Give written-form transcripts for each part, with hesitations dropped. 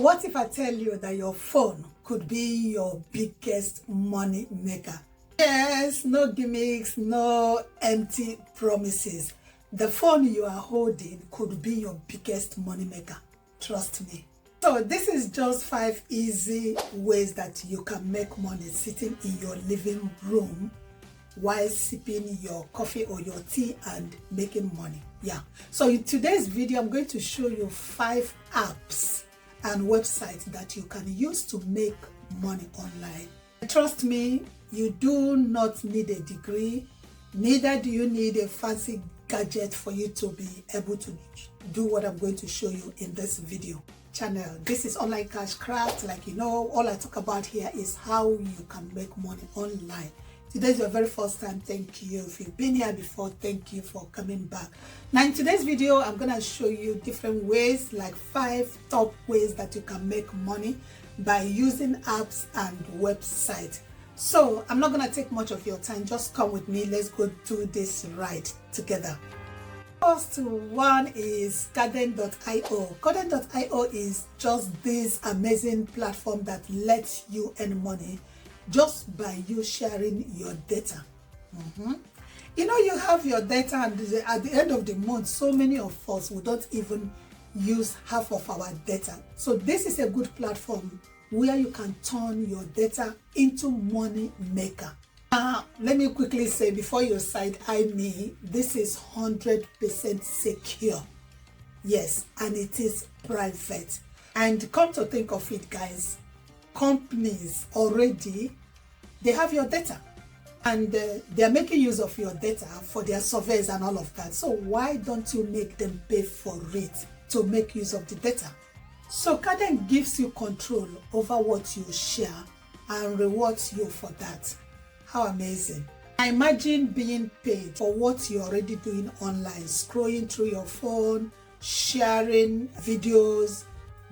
What if I tell you that your phone could be your biggest money maker? Yes, no gimmicks, no empty promises. The phone you are holding could be your biggest money maker. Trust me. So this is just 5 easy ways that you can make money sitting in your living room while sipping your coffee or your tea and making money. Yeah. So in today's video, I'm going to show you 5 apps and websites that you can use to make money online. Trust me, you do not need a degree, neither do you need a fancy gadget for you to be able to do what I'm going to show you in this video channel. This is Online Cash Craft. Like you know, all I talk about here is how you can make money online. Today's your very first time, thank you. If you've been here before, thank you for coming back. Now in today's video, I'm gonna show you different ways, like 5 top ways that you can make money by using apps and websites. So I'm not gonna take much of your time, just come with me, let's go do this right together. First one is Garden.io. Garden.io is just this amazing platform that lets you earn money just by you sharing your data. You know, you have your data, and at the end of the month, so many of us we don't even use half of our data. So this is a good platform where you can turn your data into money maker. Let me quickly say before you side eye me, this is 100% secure. Yes, and it is private. And come to think of it, guys, companies already, they have your data, and they are making use of your data for their surveys and all of that. So why don't you make them pay for it to make use of the data? So Garden gives you control over what you share and rewards you for that. How amazing. I imagine being paid for what you're already doing online, scrolling through your phone, sharing videos,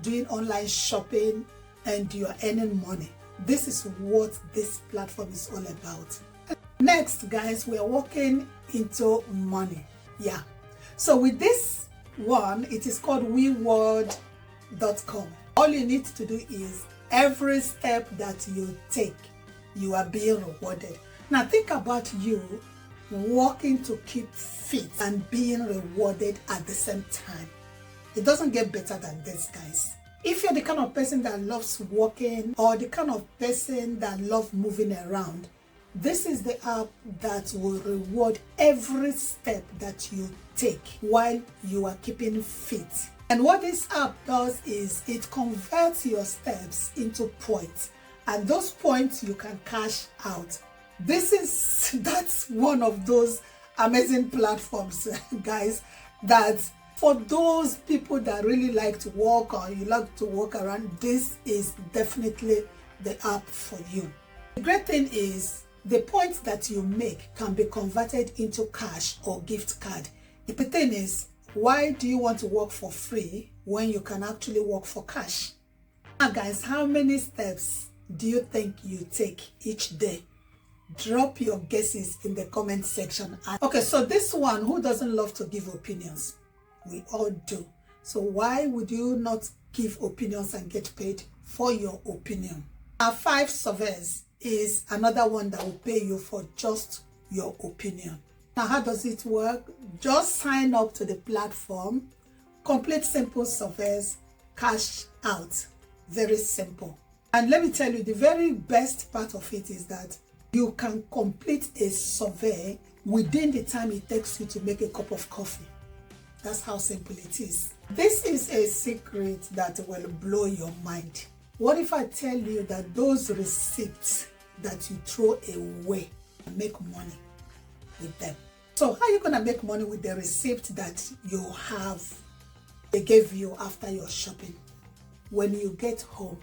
doing online shopping, and you're earning money. This is what this platform is all about. Next, guys, we are walking into money. Yeah. So with this one, it is called Weward.com. All you need to do is every step that you take, you are being rewarded. Now think about you walking to keep fit and being rewarded at the same time. It doesn't get better than this, guys. If you're the kind of person that loves walking or the kind of person that loves moving around, this is the app that will reward every step that you take while you are keeping fit. And what this app does is it converts your steps into points, and those points you can cash out. That's one of those amazing platforms, guys, that for those people that really like to walk or you like to walk around, this is definitely the app for you. The great thing is the points that you make can be converted into cash or gift card. The thing is, why do you want to work for free when you can actually work for cash? Now guys, how many steps do you think you take each day? Drop your guesses in the comment section. Okay, so this one, who doesn't love to give opinions? We all do. So why would you not give opinions and get paid for your opinion? Our 5 surveys is another one that will pay you for just your opinion. Now, how does it work? Just sign up to the platform, complete simple surveys, cash out. Very simple. And let me tell you, the very best part of it is that you can complete a survey within the time it takes you to make a cup of coffee. That's how simple it is. This is a secret that will blow your mind. What if I tell you that those receipts that you throw away and make money with them? So how are you going to make money with the receipt that you have, they gave you after your shopping? When you get home,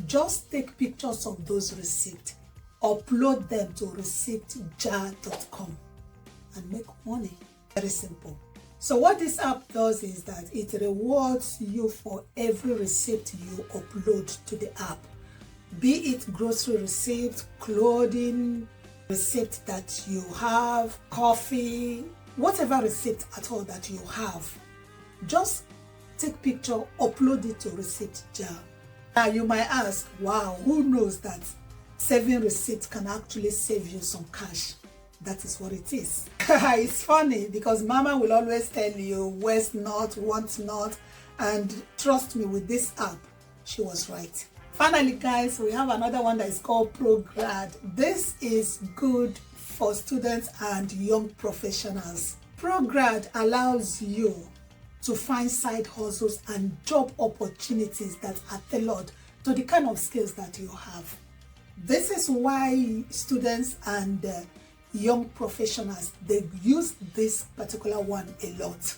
just take pictures of those receipts, upload them to receiptjar.com and make money. Very simple. So what this app does is that it rewards you for every receipt you upload to the app. Be it grocery receipt, clothing receipt that you have, coffee, whatever receipt at all that you have. Just take picture, upload it to receipt jar. Now you might ask, wow, who knows that saving receipts can actually save you some cash? That is what it is. It's funny because mama will always tell you waste not, want not, and trust me, with this app, she was right. Finally guys, we have another one that is called Prograd. This is good for students and young professionals. Prograd allows you to find side hustles and job opportunities that are tailored to the kind of skills that you have. This is why students and young professionals, they use this particular one a lot.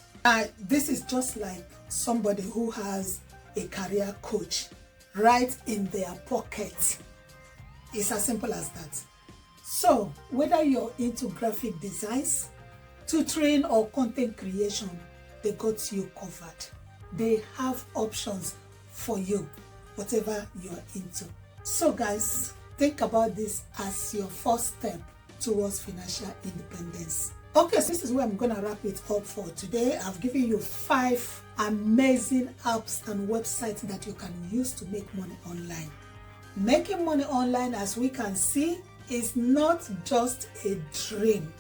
This is just like somebody who has a career coach right in their pocket. It's as simple as that. So whether you're into graphic designs, tutoring, or content creation, they got you covered. They have options for you, whatever you're into. So guys, think about this as your first step towards financial independence. Okay, so this is where I'm gonna wrap it up for today. I've given you 5 amazing apps and websites that you can use to make money online. Making money online, as we can see, is not just a dream,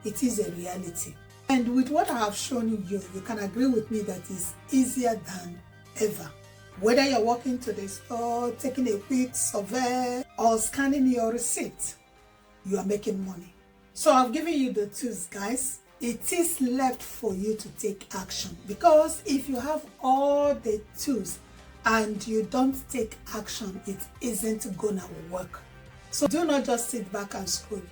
it is a reality. And with what I have shown you, you can agree with me that it's easier than ever. Whether you're walking to the store, taking a quick survey, or scanning your receipt, you are making money. So I've given you the tools, guys. It is left for you to take action, because if you have all the tools and you don't take action, it isn't gonna work. So do not just sit back and scroll.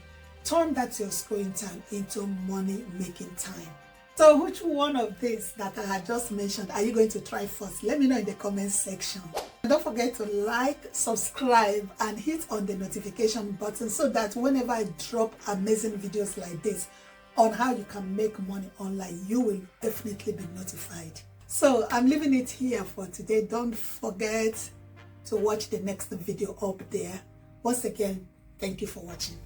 Turn that your scrolling time into money making time. So which one of these that I had just mentioned are you going to try first? Let me know in the comment section. And don't forget to like, subscribe, and hit on the notification button so that whenever I drop amazing videos like this on how you can make money online, you will definitely be notified. So I'm leaving it here for today. Don't forget to watch the next video up there. Once again, thank you for watching.